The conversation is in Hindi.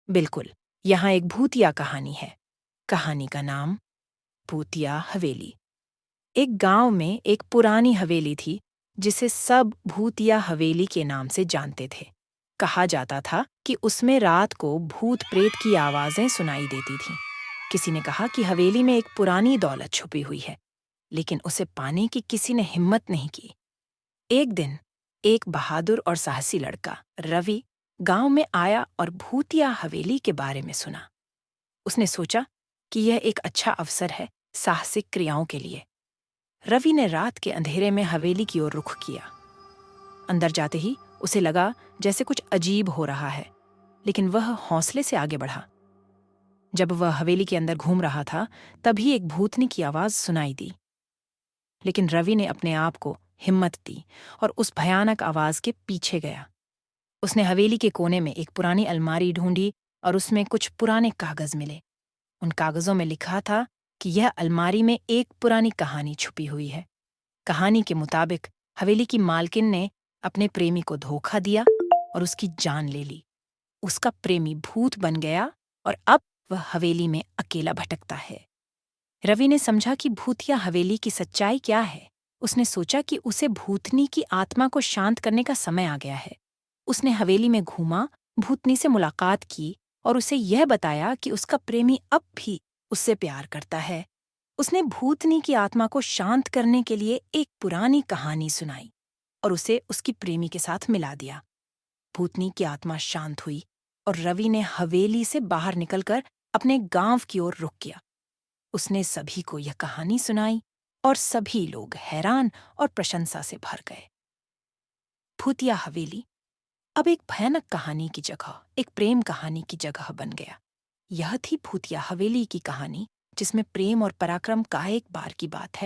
बिल्कुल, यहाँ एक भूतिया कहानी है। कहानी का नाम भूतिया हवेली। एक गांव में एक पुरानी हवेली थी जिसे सब भूतिया हवेली के नाम से जानते थे। कहा जाता था कि उसमें रात को भूत प्रेत की आवाजें सुनाई देती थीं। किसी ने कहा कि हवेली में एक पुरानी दौलत छुपी हुई है, लेकिन उसे पाने की किसी ने हिम्मत नहीं की। एक दिन एक बहादुर और साहसी लड़का रवि गांव में आया और भूतिया हवेली के बारे में सुना। उसने सोचा कि यह एक अच्छा अवसर है साहसिक क्रियाओं के लिए। रवि ने रात के अंधेरे में हवेली की ओर रुख किया। अंदर जाते ही उसे लगा जैसे कुछ अजीब हो रहा है, लेकिन वह हौसले से आगे बढ़ा। जब वह हवेली के अंदर घूम रहा था, तभी एक भूतनी की आवाज सुनाई दी। लेकिन रवि ने अपने आप को हिम्मत दी और उस भयानक आवाज के पीछे गया। उसने हवेली के कोने में एक पुरानी अलमारी ढूंढी और उसमें कुछ पुराने कागज मिले। उन कागजों में लिखा था कि यह अलमारी में एक पुरानी कहानी छुपी हुई है। कहानी के मुताबिक हवेली की मालकिन ने अपने प्रेमी को धोखा दिया और उसकी जान ले ली। उसका प्रेमी भूत बन गया और अब वह हवेली में अकेला भटकता है। रवि ने समझा कि भूतिया हवेली की सच्चाई क्या है। उसने सोचा कि उसे भूतनी की आत्मा को शांत करने का समय आ गया है। उसने हवेली में घूमा, भूतनी से मुलाकात की और उसे यह बताया कि उसका प्रेमी अब भी उससे प्यार करता है। उसने भूतनी की आत्मा को शांत करने के लिए एक पुरानी कहानी सुनाई और उसे उसकी प्रेमी के साथ मिला दिया। भूतनी की आत्मा शांत हुई और रवि ने हवेली से बाहर निकलकर अपने गांव की ओर रुख किया। उसने सभी को यह कहानी सुनाई और सभी लोग हैरान और प्रशंसा से भर गए। भूतिया हवेली अब एक भयानक कहानी की जगह, एक प्रेम कहानी की जगह बन गया। यह थी भूतिया हवेली की कहानी, जिसमें प्रेम और पराक्रम का एक बार की बात है